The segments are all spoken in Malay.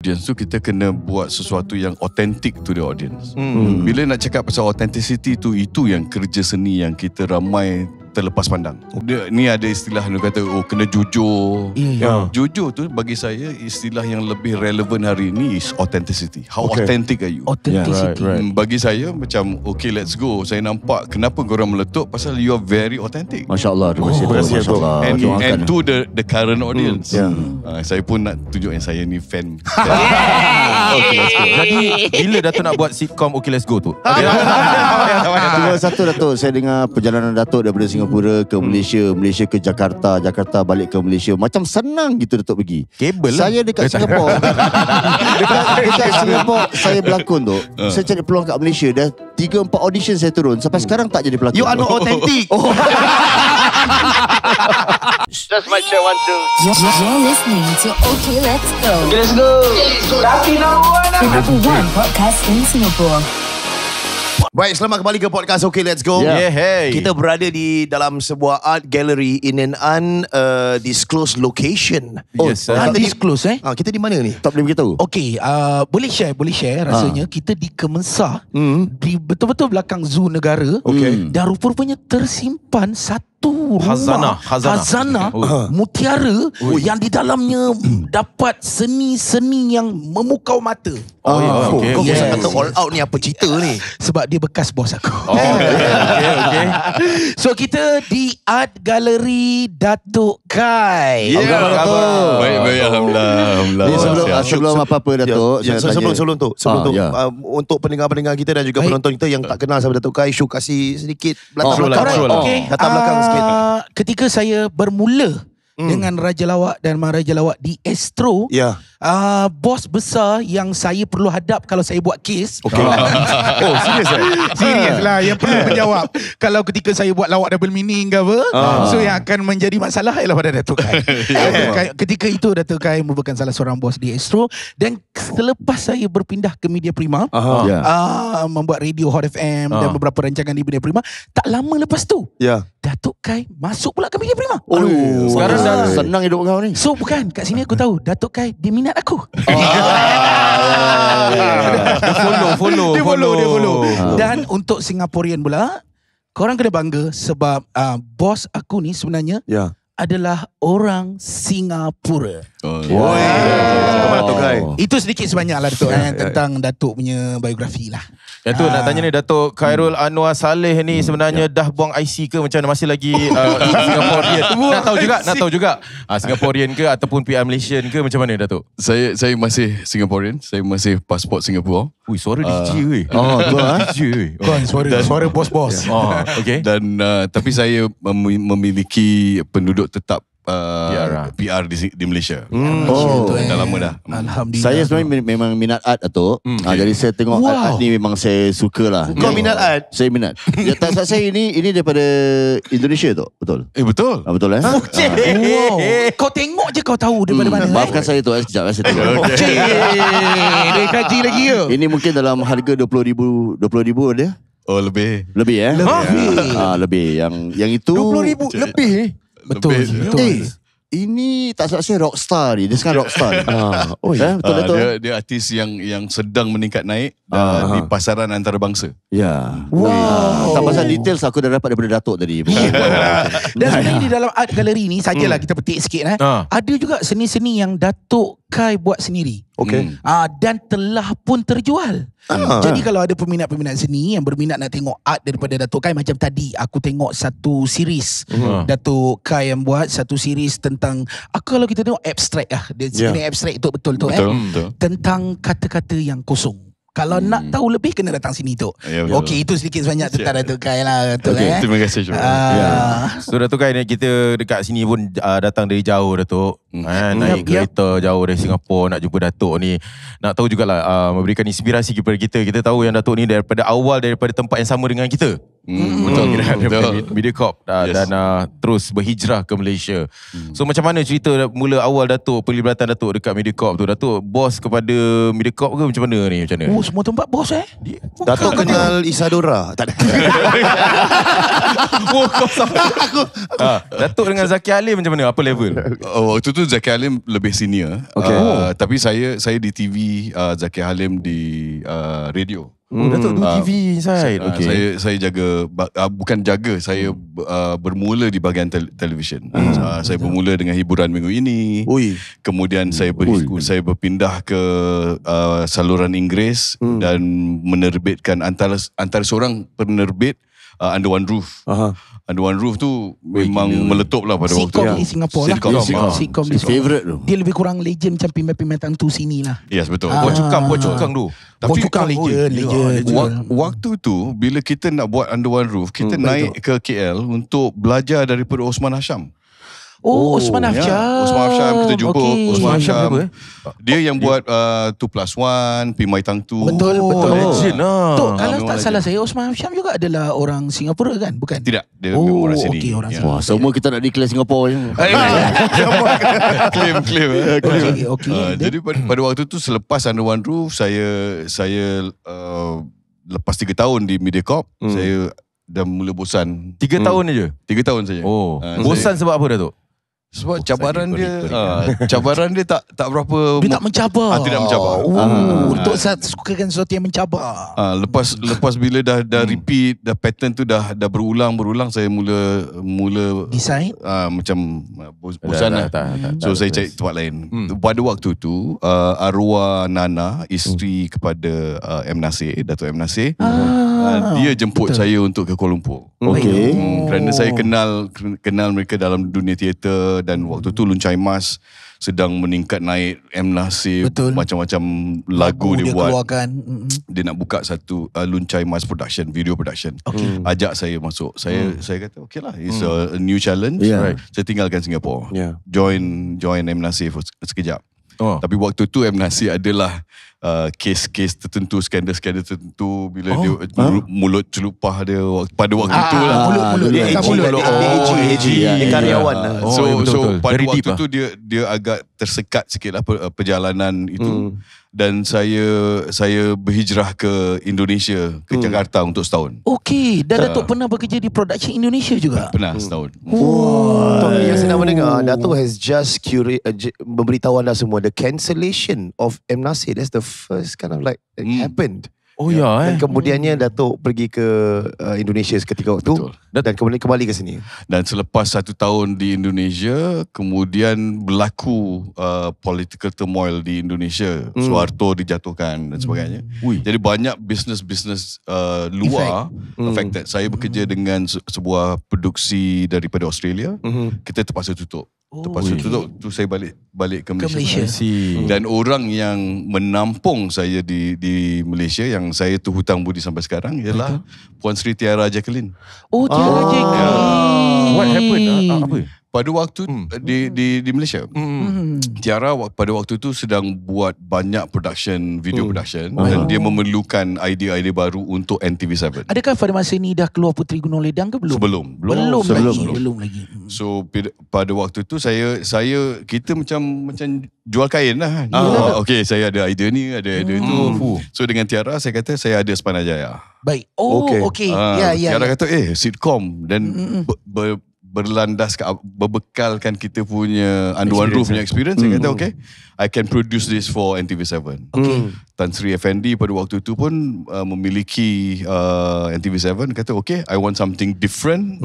audience tu, kita kena buat sesuatu yang authentic to the audience. Bila nak cakap pasal authenticity tu, itu yang kerja seni yang kita ramai terlepas pandang. Ni ada istilah dia kata, kena jujur. Jujur tu bagi saya istilah yang lebih relevan hari ni is authenticity. How authentic are you? Authenticity. Bagi saya macam okay, let's go. Saya nampak kenapa korang meletup pasal you are very authentic. Masya Allah. Terima kasih. And to the current audience. Saya pun nak tunjuk yang saya ni fan. Okay, let's go. Jadi bila Datuk nak buat sitcom Okay Let's Go tu? Cuma satu Datuk, saya dengar perjalanan Datuk daripada Singapura ke Malaysia, Malaysia ke Jakarta, Jakarta balik ke Malaysia. Macam senang gitu Datuk pergi. Kabel saya dekat Singapura. dekat Singapura saya berlakon tu. Saya cari peluang kat Malaysia. Dah 3-4 audition saya turun. Sampai sekarang tak jadi pelakon. You are not authentic. Just mic check 1 2. You're listening to Okay Let's Go. Okay, let's go. Lucky number one. The number one podcast in Singapore. Baik, selamat kembali ke podcast Okay Let's Go. Yeah, hey. Kita berada di dalam sebuah art gallery in an undisclosed location. Yes, undisclosed Kita di mana ni? Tak boleh beritahu. Okey, boleh share rasanya kita di Kemensah, di betul-betul belakang Zoo Negara. Dan rupa-rupanya tersimpan satu rumah Khazanah mutiara yang di dalamnya dapat seni-seni yang memukau mata. Kau bisa kata all out ni apa cerita ni? Sebab dia bekas bos aku. Okay. So kita di Art Gallery Datuk Kai. Baik, alhamdulillah. Sebelum apa-apa Datuk, Sebelum tu untuk pendengar-pendengar kita dan juga penonton kita yang tak kenal sama Datuk Kai, Syuk kasih sedikit latar belakang sikit. Ketika saya bermula dengan Raja Lawak dan Maharaja Lawak di Astro, bos besar yang saya perlu hadap kalau saya buat kes. Serius lah yang perlu menjawab kalau ketika saya buat lawak double meaning ke apa. So yang akan menjadi masalah ialah pada Datuk Kai. Ketika itu Datuk Kai merupakan salah seorang bos di Astro. Dan selepas saya berpindah ke Media Prima, membuat radio Hot FM dan beberapa rancangan di Media Prima, tak lama lepas tu Datuk Kai masuk pula ke Media Prima. Sekarang dah senang hidup kau ni. So bukan, kat sini aku tahu Datuk Kai dia minat aku. Dia follow. Dan untuk Singaporean pula, korang kena bangga sebab bos aku ni sebenarnya adalah orang Singapura. Itu sedikit sebanyak lah Datuk tentang Datuk punya biografi lah. Datuk nak tanya ni, Datuk Khairul Anwar Saleh ni sebenarnya dah buang IC ke macam mana, masih lagi Singaporean? Nak tahu juga Singaporean ke ataupun PR Malaysian ke macam mana Datuk? Saya masih Singaporean. Saya masih pasport Singapura. Ui, suara DJ weh. DJ. Suara bos-bos. Okay. Dan tapi saya memiliki penduduk tetap PR di Malaysia. Dah lama dah. Alhamdulillah. Saya sebenarnya memang minat art Datuk. Jadi saya tengok art ni memang saya suka lah. Kau minat art? Saya minat. Tak saya ini daripada Indonesia tu. Betul? Betul. Betul Wow. Kau tengok je kau tahu daripada mana. Maafkan saya tu sekejap saya tengok. Dia kaji lagi ke? Ini mungkin dalam harga 20,000 ada? Oh, lebih. Lebih lebih. Yang itu 20,000 lebih. Betul. Ini tak salah saya rockstar ni. Dia sekarang rockstar ni. Betul. Dia artis yang sedang meningkat naik di pasaran antarabangsa. Tak pasal details aku dah dapat daripada Datuk tadi. Dan sebenarnya di dalam art gallery ni sajalah kita petik sikit ada juga seni-seni yang Datuk Kai buat sendiri. Dan telah pun terjual. Jadi kalau ada peminat-peminat seni yang berminat nak tengok art daripada Datuk Kai, macam tadi aku tengok satu series Datuk Kai yang buat satu series tentang kalau kita tengok abstrak dia sebenarnya abstrak itu betul. Tentang kata-kata yang kosong. Kalau nak tahu lebih kena datang sini tu. Okey, itu sedikit sebanyak tentang Datuk Kai lah. Terima kasih. So Datuk Kai, kita dekat sini pun datang dari jauh Datuk. Naik kereta jauh dari Singapura nak jumpa Datuk ni. Nak tahu jugalah memberikan inspirasi kepada kita. Kita tahu yang Datuk ni daripada awal daripada tempat yang sama dengan kita. Betul. Mediacorp dan terus berhijrah ke Malaysia. So macam mana cerita mula awal Datuk, pelibatan Datuk dekat Mediacorp tu? Datuk bos kepada Mediacorp ke macam mana ni? Macam mana? Oh, semua tempat bos Datuk kenal Isadora. Tak ada. Datuk dengan Zaki Halim macam mana? Apa level? Waktu tu Zaki Halim lebih senior. Tapi saya di TV, Zaki Halim di radio. Datuk do TV inside. Saya jaga, bukan jaga, saya bermula di bahagian televisyen. Saya bermula dengan hiburan minggu ini. Kemudian saya berpindah ke saluran Inggeris dan menerbitkan antara seorang penerbit Under One Roof. Under One Roof tu memang meletup lah pada waktu tu. Sitcom di Singapura lah. Sitcom di Singapura. Favorite tu. Dia lebih kurang legend macam Pimpinan Tantu sini lah. Yes, betul. Puan Cukang tu. Cukang legend. Waktu tu bila kita nak buat Under One Roof, kita naik ke KL untuk belajar daripada Osman Hasham. Osman Hasham. Osman Hasham, kita jumpa Osman Hasham. siapa? Dia yang buat 2+1, Pimai Tangtu. Betul. Legend lah. Tok, kalau tak salah saya, Osman Hasham juga adalah orang Singapura kan? Bukan? Tidak, dia orang sini. Okey, orang sini. Wah, semua kita nak declare Singapore je. Claim. Okey. Jadi pada waktu tu selepas Under One Roof, saya lepas 3 tahun di Mediacorp, saya dah mula bosan. 3 tahun aja. 3 tahun saja. Bosan sebab apa Datuk? Sebab cabaran dia tak berapa. Dia tak mencabar. Tidak mencabar. Untuk sukakan sesuatu yang mencabar. Lepas bila dah repeat, dah pattern tu dah berulang, saya mula Decide. macam bosan lah. So saya cari tempat lain. Pada waktu tu arwah Nana, isteri kepada M. Nasir, Datuk M. Nasir, dia jemput saya untuk ke Kuala Lumpur. Kerana saya kenal mereka dalam dunia teater, dan waktu tu Luncai Mas sedang meningkat naik. M. Nasir macam-macam lagu dia buat. Keluarkan. Dia nak buka satu Luncai Mas production, video production. Ajak saya masuk. Saya kata okay lah, it's a new challenge. Saya tinggalkan Singapore. Join M. Nasir sekejap. Tapi waktu tu M. Nasir adalah kes-kes tertentu, skandal-skandal tertentu, bila dia mulut celupah dia pada waktu tu lah. Mulut. Dia karyawan. So pada waktu tu dia agak tersekat sikit lah perjalanan itu. Dan saya berhijrah ke Indonesia, ke Jakarta untuk setahun. Okey, dan Datuk pernah bekerja di production Indonesia juga? Pernah setahun. Yang saya nak mendengar, Datuk has just memberitahu anda semua the cancellation of M. Nasir. That's the first kind of like happened. Dan kemudiannya Datuk pergi ke Indonesia seketika waktu. Dan kemudian kembali ke sini. Dan selepas 1 tahun di Indonesia, kemudian berlaku political turmoil di Indonesia. Suharto dijatuhkan dan sebagainya. Jadi banyak bisnes-bisnes luar affected. Saya bekerja dengan sebuah produksi daripada Australia. Kita terpaksa tutup. Tu saya balik ke Malaysia. Dan orang yang menampung saya di Malaysia, yang saya tu hutang budi sampai sekarang, ialah Puan Sri Tiara Jacqueline. Tiara Jacqueline. What happened? Apa? Pada waktu di Malaysia, Tiara pada waktu tu sedang buat banyak video production, dan dia memerlukan idea-idea baru untuk NTV7. Adakah pada masa ni dah keluar Puteri Gunung Ledang ke belum? Belum lagi. So pada waktu tu kita macam jual kain lah. Okay, saya ada idea ni, ada idea tu. So dengan Tiara saya kata saya ada Sepanajaya. Baik. Okay. Tiara kata sitcom dan berbekalkan kita punya Under One Roof punya experience. Saya kata okay, I can produce this for NTV7. Tan Sri Effendi pada waktu tu pun memiliki NTV7, kata okay, I want something different.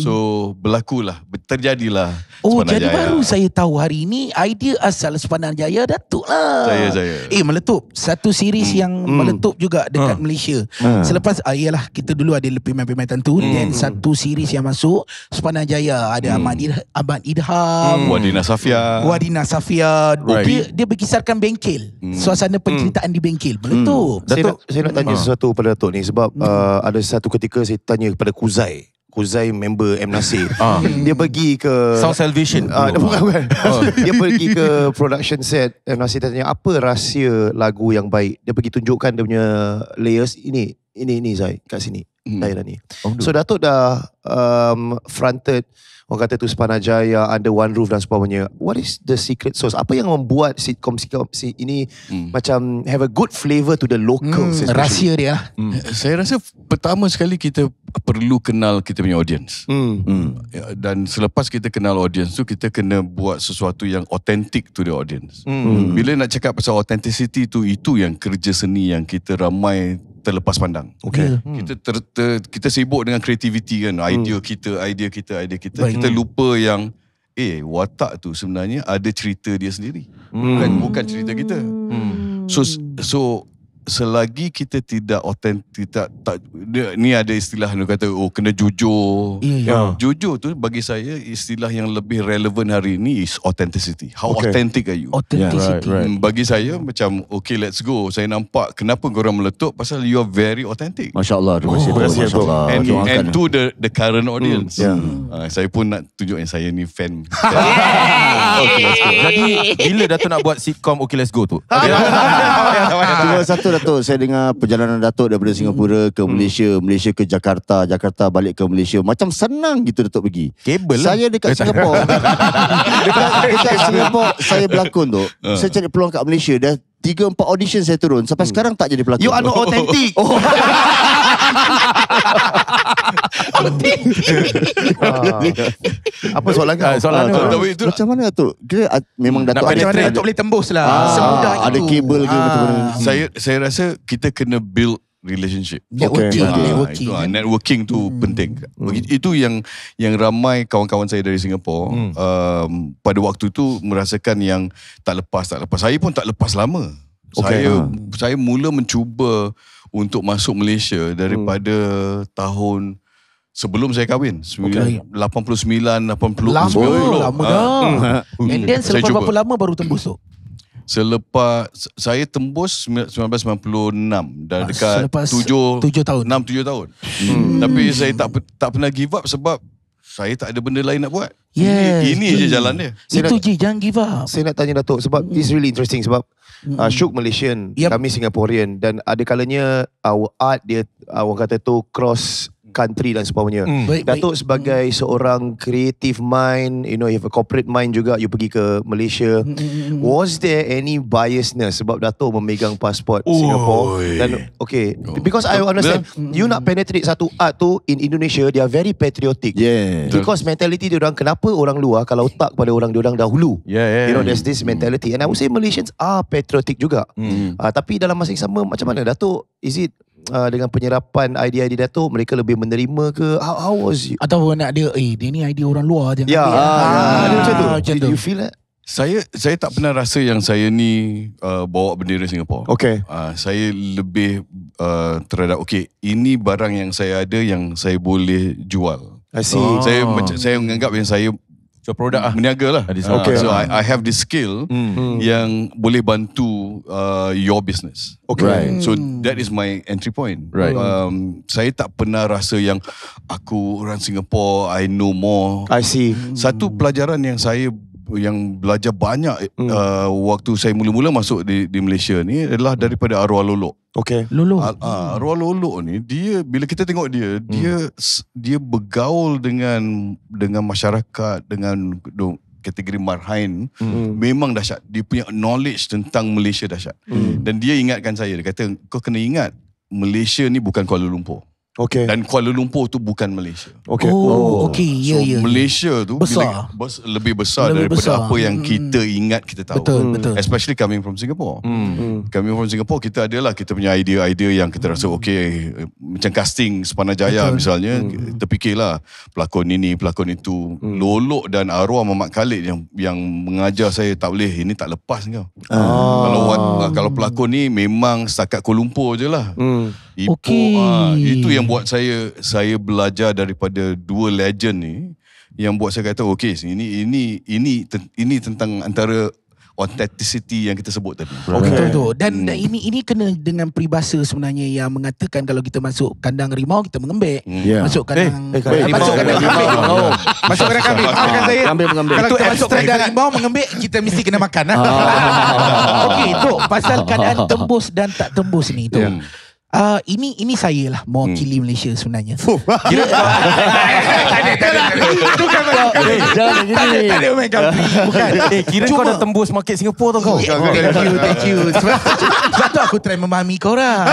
So berlakulah, terjadilah Jadi baru saya tahu hari ini idea asal Sepanajaya Datuk lah. Saya. Meletup. Satu series yang meletup juga dekat Malaysia. Selepas ialah kita dulu ada Pimai Tantu, dan satu series yang masuk Sepanajaya, ada Ahmad Idham, Wadina Safia. Dia berkisarkan bengkel. Suasana penceritaan di bengkel. Meletup. Saya nak tanya sesuatu pada Datuk ni, sebab ada satu ketika saya tanya kepada Kuzai member M. Nasir. Dia pergi ke Sound Salvation. Bukan. Dia pergi ke production set M. Nasir, tanya apa rahsia lagu yang baik. Dia pergi tunjukkan dia punya layers. Ini Zai, kat sini. daerah ni. So Datuk dah fronted orang kata tu Sepanajaya under one roof dan sebagainya. What is the secret sauce? Apa yang membuat sitcom ini macam have a good flavour to the locals? Rahsia dia lah. Saya rasa pertama sekali kita perlu kenal kita punya audience. Dan selepas kita kenal audience tu, kita kena buat sesuatu yang authentic to the audience. Bila nak cakap pasal authenticity tu, itu yang kerja seni yang kita ramai terlepas pandang. Okay. Kita sibuk dengan creativity kan, idea kita. Baik. Kita lupa yang watak tu sebenarnya ada cerita dia sendiri. Bukan cerita kita. So selagi kita tidak authentic, ni ada istilah yang kata kena jujur. Jujur tu bagi saya istilah yang lebih relevan hari ni is authenticity. How authentic are you? Authenticity. Bagi saya macam okay, let's go. Saya nampak kenapa korang meletup pasal you are very authentic. Masya-Allah, terima kasih. Masya-Allah. And to the current audience. Saya pun nak tunjuk yang saya ni fan. Okay, let's go. Jadi bila Datuk nak buat sitcom Okay Let's Go tu? Cuma satu Datuk, saya dengar perjalanan Datuk daripada Singapura ke Malaysia, Malaysia ke Jakarta, Jakarta balik ke Malaysia. Macam senang gitu Datuk pergi. Kabel lah. Saya dekat Singapura. dekat Singapura saya berlakon tu. Saya cari peluang kat Malaysia dah 3-4 audition saya turun. Sampai sekarang tak jadi pelakon. You are not authentic. Apa soalan kau? Soalan Itu Macam mana tu? Kira memang Datuk Macam mana ada Datuk boleh tembus lah. Semudah itu. ada kabel ke macam mana? saya rasa kita kena build relationship. Networking. Networking tu penting. Itu yang ramai kawan-kawan saya dari Singapura pada waktu tu merasakan yang tak lepas. Saya pun tak lepas lama. Saya mula mencuba untuk masuk Malaysia daripada tahun sebelum saya kahwin. 89, 80. Lama dah. And then Saya selepas cuba. berapa lama baru tembus tu? Selepas saya tembus 1996 dan dekat Selepas 7 tahun. 6-7 tahun. Tapi saya tak pernah give up sebab saya tak ada benda lain nak buat. Yes. Ini je jalan dia. Itu je, jangan give up. Saya nak tanya Datuk sebab it's really interesting sebab Syuk Malaysian, kami Singaporean dan ada kalanya our art dia orang kata tu cross country dan sebagainya. Datuk sebagai seorang creative mind, you know, you have a corporate mind juga, you pergi ke Malaysia. Was there any biasness sebab Datuk memegang pasport Singapore? Dan because I understand you nak penetrate satu art tu in Indonesia, they are very patriotic. Because mentality diorang, kenapa orang luar kalau tak kepada orang diorang dahulu. You know, there's this mentality. And I would say Malaysians are patriotic juga. Tapi dalam masa yang sama, macam mana Datuk? Is it dengan penyerapan idea-idea Datuk, mereka lebih menerima ke? How was you? Atau nak dia ni idea orang luar jangan macam tu. macam Did tu. you feel that? Saya tak pernah rasa yang saya ni bawa bendera Singapura. Saya lebih terhadap ini barang yang saya ada yang saya boleh jual. I see. Saya menganggap yang saya produk meniaga lah. So I have this skill yang boleh bantu your business. So that is my entry point. Saya tak pernah rasa yang aku orang Singapore, I know more. I see. Satu pelajaran yang saya belajar banyak waktu saya mula-mula masuk di Malaysia ni adalah daripada arwah Lolok. Lolo. Arwah Lolok ni, dia bila kita tengok dia bergaul dengan masyarakat, dengan kategori marhain, memang dahsyat. Dia punya knowledge tentang Malaysia dahsyat. Dan dia ingatkan saya, dia kata kau kena ingat Malaysia ni bukan Kuala Lumpur. Dan Kuala Lumpur tu bukan Malaysia. Malaysia tu besar. Lebih besar daripada apa yang kita ingat kita tahu. Betul. Especially coming from Singapore. Coming from Singapore, kita punya idea-idea yang kita rasa macam casting Sepanajaya misalnya, kita fikirlah pelakon ini, pelakon itu. Lolok dan arwah Mamat Khalid yang mengajar saya, tak boleh, ini tak lepas kau. Kalau pelakon ni memang setakat Kuala Lumpur je lah. Itu yang buat saya belajar daripada dua legend ni, yang buat saya kata ini tentang antara authenticity yang kita sebut tadi. Betul. Dan ini kena dengan peribahasa sebenarnya yang mengatakan kalau kita masuk kandang rimau kita mengembek. Masuk kandang masuk kandang kambing. Masuk kandang kambing. Maafkan saya. Kalau kita masuk kandang rimau mengembek, kita mesti kena makan. Okey, tu pasal keadaan tembus dan tak tembus ni tu. Ini saya lah mewakili Malaysia sebenarnya. Kira Jangan gini. Tak ada main country. Bukan. kira kau dah tembus market Singapura tau kau. Thank you. Sebab tu aku try memahami korang.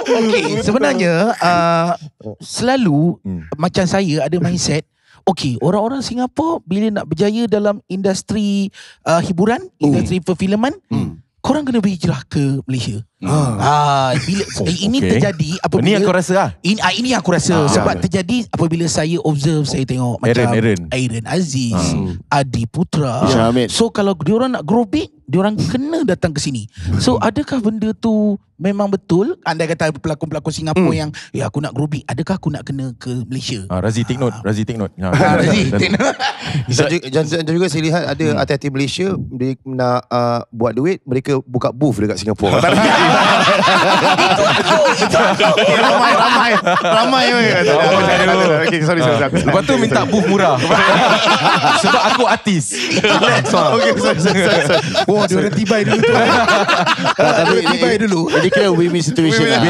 Okay, sebenarnya selalu macam saya ada mindset. Okay, orang-orang Singapura bila nak berjaya dalam industri hiburan, industri perfilman, korang kena berhijrah ke Malaysia. Bila ini terjadi apabila Ini yang kau rasa lah. ini yang aku rasa sebab terjadi apabila saya observe, saya tengok macam Aaron Aziz, Adi Putra. So kalau diorang nak grow big, diorang kena datang ke sini. So adakah benda tu memang betul? Anda kata pelakon-pelakon Singapura yang aku nak grow big, adakah aku nak kena ke Malaysia? Razi take note. Razi take note. Dan juga saya lihat ada artis-artis Malaysia dia nak buat duit, mereka buka booth dekat Singapura. Ramai. Okay, sorry. Lepas tu minta booth murah. Sebab aku artis. Okay, sorry. Oh, dia orang tibai dulu tu. Tapi ini kira win-win situation lah.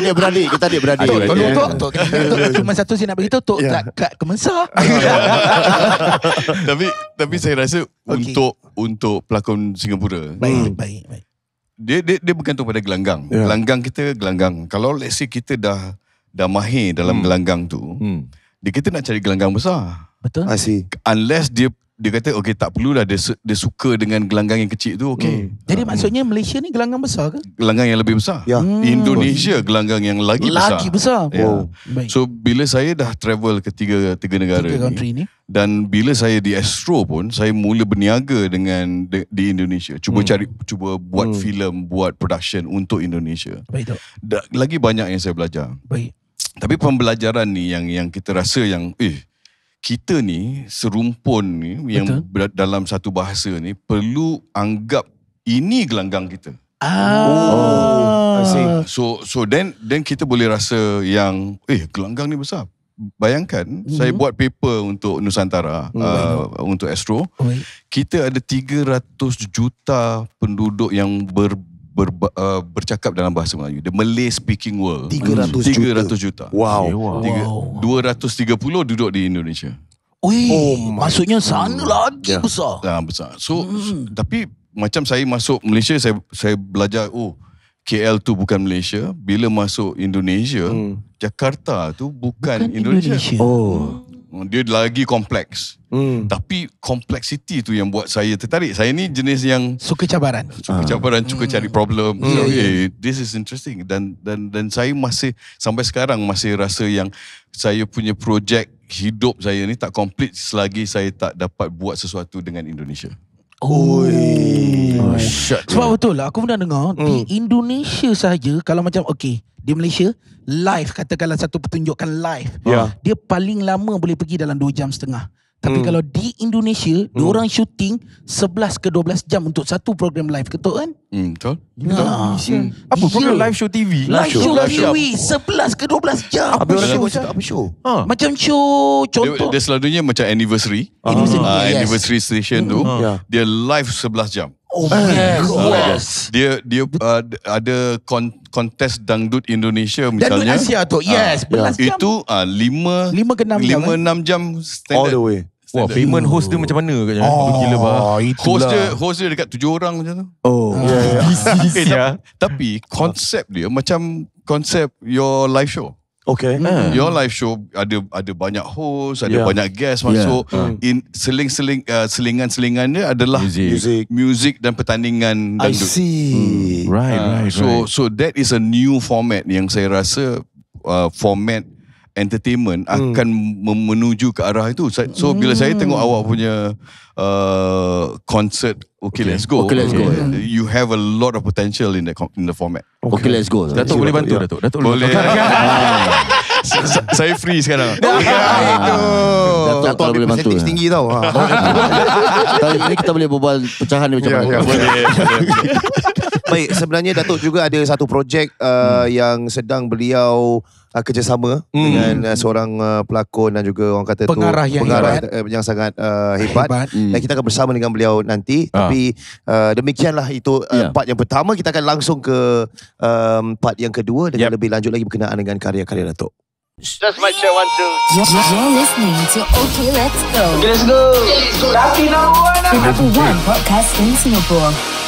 Adik beradik, kita adik beradik. Tok. Cuma satu saya nak beritahu, Tok kat Kemensa. Tapi saya rasa untuk pelakon Singapura, Baik. dia bergantung pada gelanggang. Gelanggang kita gelanggang. Kalau let's say kita dah mahir dalam gelanggang tu, kita nak cari gelanggang besar. Betul. Unless dia kata okay, tak perlulah dia suka dengan gelanggang yang kecil tu, okay. Jadi maksudnya Malaysia ni gelanggang besar ke? Gelanggang yang lebih besar. Indonesia gelanggang yang lagi besar. Baik. So bila saya dah travel ke tiga negara ni, dan bila saya di Astro pun, saya mula berniaga dengan di Indonesia. Cuba buat filem, buat production untuk Indonesia. Baik, Tok. Lagi banyak yang saya belajar. Baik. Tapi pembelajaran ni yang kita rasa yang kita ni serumpun ni yang dalam satu bahasa ni perlu anggap ini gelanggang kita. So then kita boleh rasa yang gelanggang ni besar. Bayangkan saya buat paper untuk Nusantara, untuk Astro. Kita ada 300 juta penduduk yang bercakap dalam bahasa Melayu. The Malay speaking world. 300 juta. Wow. 230 duduk di Indonesia. Maksudnya sana lagi besar. Besar. So tapi macam saya masuk Malaysia, saya belajar KL tu bukan Malaysia. Bila masuk Indonesia, Jakarta tu bukan Indonesia. Dia lagi kompleks. Tapi kompleksiti tu yang buat saya tertarik. Saya ni jenis yang suka cabaran. Suka cari problem. This is interesting. Dan saya masih sampai sekarang masih rasa yang saya punya projek hidup saya ni tak complete selagi saya tak dapat buat sesuatu dengan Indonesia. Sebab betul lah, aku pernah dengar di Indonesia saja, kalau macam di Malaysia live, katakanlah satu pertunjukan live, dia paling lama boleh pergi dalam 2 jam setengah. Tapi kalau di Indonesia, diorang syuting 11 ke 12 jam untuk satu program live. Betul kan? Betul. Apa program live show TV? Live show TV 11 ke 12 jam. Apa show? Macam show contoh. Dia selalunya macam anniversary. Anniversary station tu. Dia live 11 jam. Yes. Dia ada kontes dangdut Indonesia misalnya. Dangdut Asia tu. Yes, 11 jam. Itu 5 ke 6 jam standard. All the way. Wah, payment host dia macam mana katnya? Gila Host dia dekat 7 orang macam tu. Tapi konsep dia macam konsep your live show. Okay. Your live show ada banyak host, ada banyak guest masuk. In selingan-selingan dia adalah music dan pertandingan dangdut. I see. Right. So that is a new format yang saya rasa format entertainment akan menuju ke arah itu. So bila saya tengok awak punya concert Let's Go. You have a lot of potential in the format. Let's Go. Datuk boleh bantu Datuk boleh. Saya free sekarang. Datuk boleh bantu. Tinggi tau. Tapi ini kita boleh berbual pecahan ni macam mana. Baik, sebenarnya Datuk juga ada satu projek yang sedang beliau kerjasama dengan seorang pelakon dan juga orang kata pengarah yang sangat hebat. Dan kita akan bersama dengan beliau nanti. Tapi demikianlah itu part yang pertama. Kita akan langsung ke part yang kedua dengan lebih lanjut lagi berkenaan dengan karya-karya Datuk. That's my check 1 2. You're listening to OK Let's Go. Okay, let's go. Rapi number 1. The number 1 podcast in Singapore.